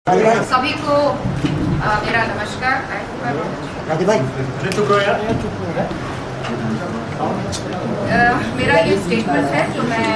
सभी को मेरा नमस्कार। मेरा ये स्टेटमेंट है जो मैं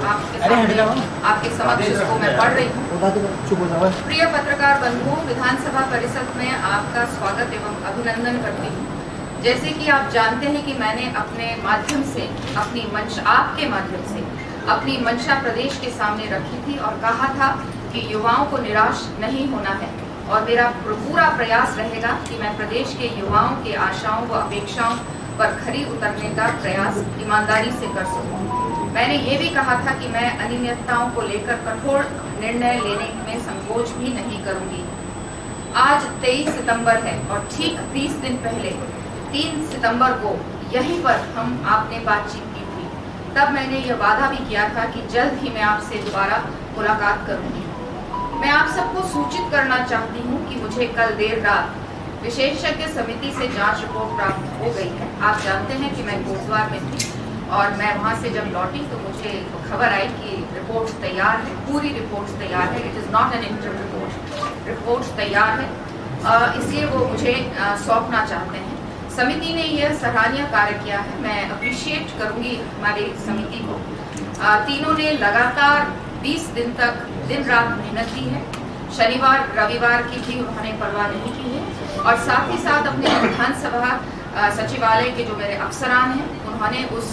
आपके सामने आपके समक्ष इसको मैं पढ़ रही हूँ। प्रिय पत्रकार बंधुओं, विधानसभा परिषद में आपका स्वागत एवं अभिनंदन करती हूँ। जैसे कि आप जानते हैं कि मैंने अपने माध्यम से अपनी मंशा आपके माध्यम से अपनी मंशा प्रदेश के सामने रखी थी और कहा था कि युवाओं को निराश नहीं होना है और मेरा पूरा प्रयास रहेगा कि मैं प्रदेश के युवाओं के आशाओं व अपेक्षाओं पर खरी उतरने का प्रयास ईमानदारी से कर सकूं। मैंने ये भी कहा था कि मैं अनियमितताओं को लेकर कठोर निर्णय लेने में संकोच भी नहीं करूंगी। आज 23 सितंबर है और ठीक 30 दिन पहले 3 सितंबर को यहीं पर हम आपने बातचीत की थी। तब मैंने यह वादा भी किया था कि जल्द ही मैं आपसे दोबारा मुलाकात करूंगी। मैं आप सबको सूचित करना चाहती हूं कि मुझे कल देर रात विशेषज्ञ समिति से जांच रिपोर्ट प्राप्त हो गई है। आप जानते हैं कि मैं कोटद्वार में थी और मैं वहां से जब लौटी तो मुझे खबर आई कि रिपोर्ट तैयार है, पूरी रिपोर्ट तैयार है। It is not an inter report तैयार है, इसलिए वो मुझे सौंपना चाहते हैं। समिति ने यह सराहनीय कार्य किया है, मैं अप्रिशिएट करूंगी हमारी समिति को। तीनों ने लगातार 20 दिन तक दिन रात मेहनत की है। शनिवार रविवार की भी उन्होंने परवाह नहीं की है और साथ ही साथ अपने विधानसभा सचिवालय के जो मेरे अफसरान हैं उन्होंने उस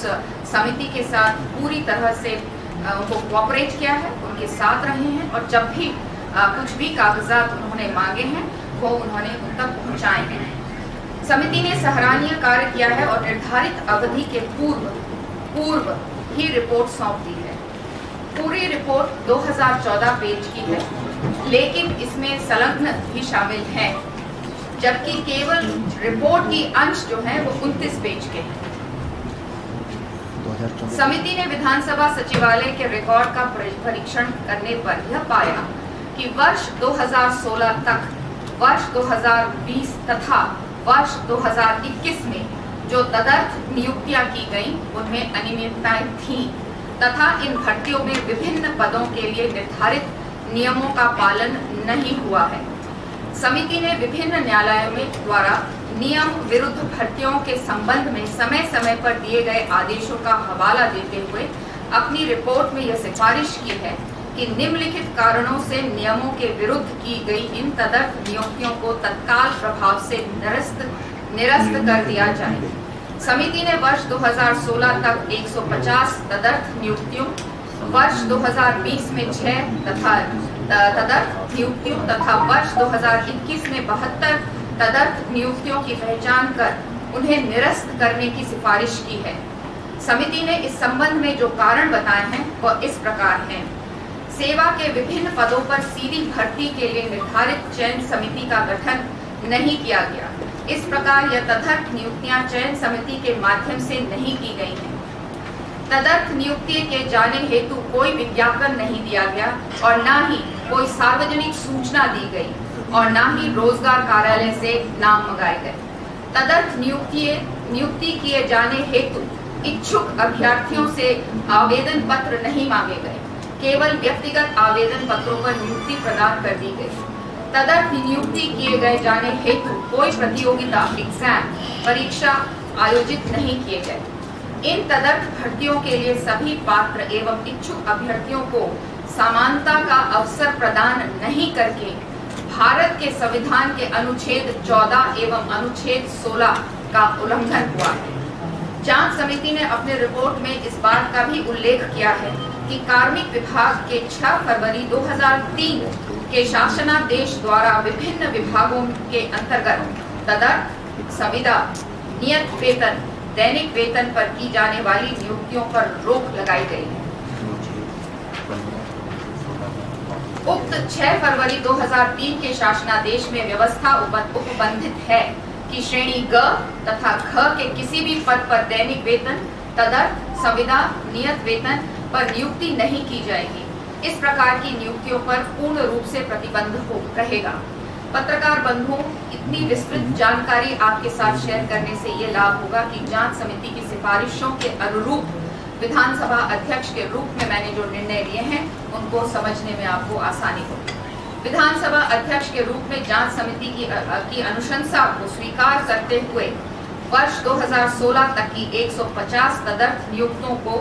समिति के साथ पूरी तरह से उनको कोऑपरेट किया है, उनके साथ रहे हैं और जब भी कुछ भी कागजात उन्होंने मांगे हैं वो उन्होंने उन तक पहुँचाए हैं। समिति ने सराहनीय कार्य किया है और निर्धारित अवधि के पूर्व ही रिपोर्ट सौंप दी है। पूरी रिपोर्ट 2014 पेज की है, लेकिन इसमें संलग्न भी शामिल हैं, जबकि केवल रिपोर्ट की अंश जो है वो 29 पेज के हैं। समिति ने विधानसभा सचिवालय के रिकॉर्ड का परीक्षण करने पर यह पाया कि वर्ष 2016 तक, वर्ष 2020 तथा वर्ष 2021 में जो तदर्थ नियुक्तियां की गईं उनमें अनियमितताएं थीं तथा इन भर्तियों में विभिन्न पदों के लिए निर्धारित नियमों का पालन नहीं हुआ है। समिति ने विभिन्न न्यायालयों में द्वारा नियम विरुद्ध भर्तियों के संबंध में समय समय पर दिए गए आदेशों का हवाला देते हुए अपनी रिपोर्ट में यह सिफारिश की है कि निम्नलिखित कारणों से नियमों के विरुद्ध की गई इन तदर्थ नियुक्तियों को तत्काल प्रभाव से निरस्त कर दिया जाए। समिति ने वर्ष 2016 तक 150 तदर्थ नियुक्तियों, वर्ष 2020 में 6 तथा तदर्थ नियुक्तियों तथा वर्ष 2021 में 72 तदर्थ नियुक्तियों की पहचान कर उन्हें निरस्त करने की सिफारिश की है। समिति ने इस संबंध में जो कारण बताए हैं वह इस प्रकार हैं। सेवा के विभिन्न पदों पर सीधी भर्ती के लिए निर्धारित चयन समिति का गठन नहीं किया गया। इस प्रकार यह तदर्थ नियुक्तियां चयन समिति के माध्यम से नहीं की गई हैं। तदर्थ नियुक्ति के जाने हेतु कोई विज्ञापन नहीं दिया गया और न ही कोई सार्वजनिक सूचना दी गई और न ही रोजगार कार्यालय से नाम मंगाए गए। तदर्थ नियुक्ति किए जाने हेतु इच्छुक अभ्यर्थियों से आवेदन पत्र नहीं मांगे गए, केवल व्यक्तिगत आवेदन पत्रों पर नियुक्ति प्रदान कर दी गई। तदर्थ नियुक्ति किए गए जाने हेतु कोई प्रतियोगिता एग्जाम परीक्षा आयोजित नहीं किए गए। इन तदर्थ भर्तियों के लिए सभी पात्र एवं इच्छुक अभ्यर्थियों को समानता का अवसर प्रदान नहीं करके भारत के संविधान के अनुच्छेद 14 एवं अनुच्छेद 16 का उल्लंघन हुआ है। जांच समिति ने अपने रिपोर्ट में इस बात का भी उल्लेख किया है कि कार्मिक विभाग के 6 फरवरी 2003 के शासनादेश द्वारा विभिन्न विभागों के अंतर्गत तदर्थ, संविदा, नियत वेतन, दैनिक वेतन पर की जाने वाली नियुक्तियों पर रोक लगाई गई है। उक्त 6 फरवरी 2003 के शासनादेश में व्यवस्था उपबंधित है कि श्रेणी ग तथा ख के किसी भी पद पर दैनिक वेतन, तदर्थ, संविदा, नियत वेतन पर नियुक्ति नहीं की जाएगी। इस प्रकार की नियुक्तियों पर पूर्ण रूप से प्रतिबंध रहेगा। पत्रकार बंधुओं, इतनी विस्तृत जानकारी आपके साथ शेयर करने से ये लाभ होगा कि जांच समिति की सिफारिशों के अनुरूप विधानसभा अध्यक्ष के रूप में मैंने जो निर्णय लिए हैं उनको समझने में आपको आसानी होगी। विधानसभा अध्यक्ष के रूप में जांच समिति की अनुशंसा को स्वीकार करते हुए वर्ष 2016 तक की 150 तदर्थ नियुक्तियों को,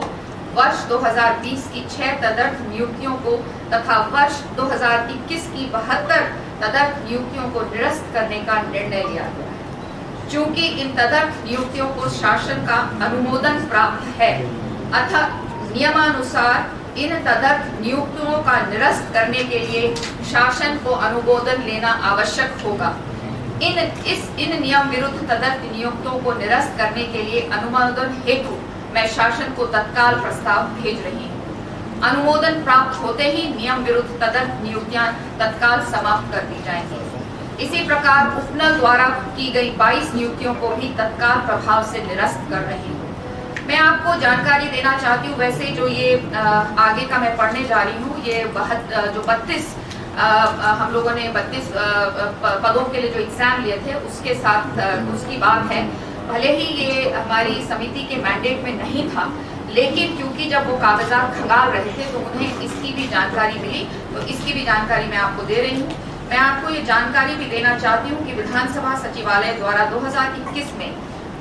वर्ष 2020 की 6 तदर्थ नियुक्तियों को तथा वर्ष 2021 की 72 तदर्थ नियुक्तियों को निरस्त करने का निर्णय लिया गया है। चूंकि इन तदर्थ नियुक्तियों को शासन का अनुमोदन प्राप्त है, अतः नियमानुसार इन तदर्थ नियुक्तियों का निरस्त करने के लिए शासन को अनुमोदन लेना आवश्यक होगा। इन नियम विरुद्ध तदर्थ नियुक्तियों को निरस्त करने के लिए अनुमोदन हेतु मैं शासन को तत्काल प्रस्ताव भेज रही हूँ। अनुमोदन प्राप्त होते ही नियम विरुद्ध तदर्थ नियुक्तियां तत्काल समाप्त कर दी जाएंगी। इसी प्रकार उपनल द्वारा की गई 22 नियुक्तियों को भी तत्काल प्रभाव से निरस्त कर रही हूँ। मैं आपको जानकारी देना चाहती हूँ, वैसे जो ये आगे का मैं पढ़ने जा रही हूँ, ये जो 32 हम लोगों ने 32 पदों के लिए जो एग्जाम लिए थे उसके साथ उसकी बात है। भले ही ये हमारी समिति के मैंडेट में नहीं था, लेकिन क्योंकि जब वो कागजात खंगाल रहे थे तो उन्हें इसकी भी जानकारी मिली, तो इसकी भी जानकारी मैं आपको दे रही हूँ। मैं आपको ये जानकारी भी देना चाहती हूँ कि विधानसभा सचिवालय द्वारा 2021 में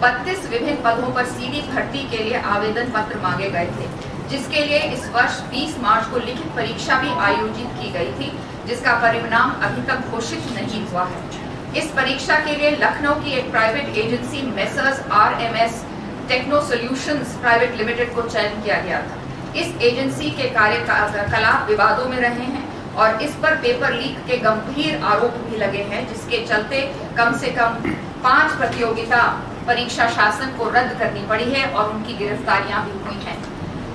32 विभिन्न पदों पर सीधी भर्ती के लिए आवेदन पत्र मांगे गए थे, जिसके लिए इस वर्ष 20 मार्च को लिखित परीक्षा भी आयोजित की गई थी, जिसका परिणाम अभी तक घोषित नहीं हुआ है। इस परीक्षा के लिए लखनऊ की एक private agency messrs RMS techno solutions private limited को चयन किया गया था। इस एजेंसी के कार्यकलाप विवादों में रहे हैं और इस पर पेपर लीक के गंभीर आरोप भी लगे हैं, जिसके चलते कम से कम 5 प्रतियोगिता परीक्षा शासन को रद्द करनी पड़ी है और उनकी गिरफ्तारियां भी हुई हैं।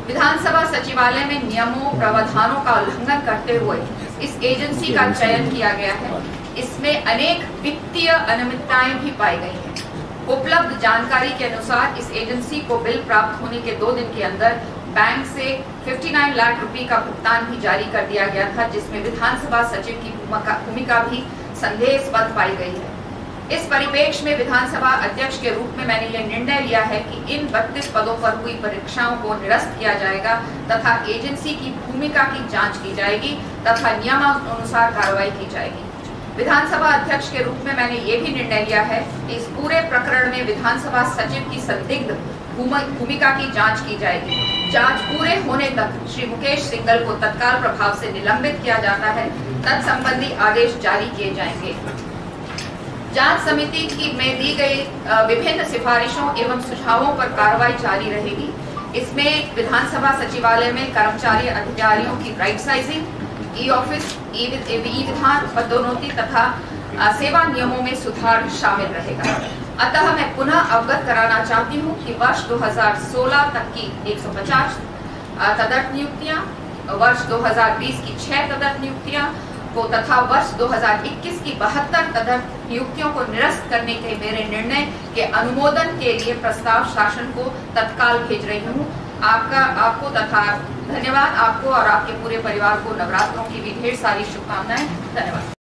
विधानसभा सचिवालय में नियमों प्रावधानों का उल्लंघन करते हुए इस एजेंसी का चयन किया गया है। इसमें अनेक वित्तीय अनियमितताएं भी पाई गई हैं। उपलब्ध जानकारी के अनुसार इस एजेंसी को बिल प्राप्त होने के 2 दिन के अंदर बैंक से 59 लाख रुपए का भुगतान भी जारी कर दिया गया था, जिसमें विधानसभा सचिव की भूमिका भी संदेहास्पद पाई गई है। इस परिप्रेक्ष्य में विधानसभा अध्यक्ष के रूप में मैंने यह निर्णय लिया है कि इन 32 पदों पर हुई परीक्षाओं को निरस्त किया जाएगा तथा एजेंसी की भूमिका की जांच की जाएगी तथा नियमानुसार कार्रवाई की जाएगी। विधानसभा अध्यक्ष के रूप में मैंने ये भी निर्णय लिया है कि इस पूरे प्रकरण में विधानसभा सचिव की संदिग्ध भूमिका की जांच की जाएगी। जांच पूरे होने तक श्री मुकेश सिंघल को तत्काल प्रभाव से निलंबित किया जाता है। तत्संबंधी आदेश जारी किए जाएंगे। जांच समिति में दी गई विभिन्न सिफारिशों एवं सुझावों पर कार्रवाई जारी रहेगी। इसमें विधानसभा सचिवालय में कर्मचारी अधिकारियों की राइट साइजिंग, ई-ऑफिस, ई-विधान, पदोन्नति तथा सेवा नियमों में सुधार शामिल रहेगा। अतः मैं पुनः अवगत कराना चाहती हूँ कि वर्ष 2016 तक की 150 तदर्थ नियुक्तियां, वर्ष 2020 की 6 तदर्थ नियुक्तियां को तथा वर्ष 2021 की 72 तदर्थ नियुक्तियों को निरस्त करने के मेरे निर्णय के अनुमोदन के लिए प्रस्ताव शासन को तत्काल भेज रही हूँ। आपको तथा धन्यवाद। आपको और आपके पूरे परिवार को नवरात्रों की भी ढेर सारी शुभकामनाएं। धन्यवाद।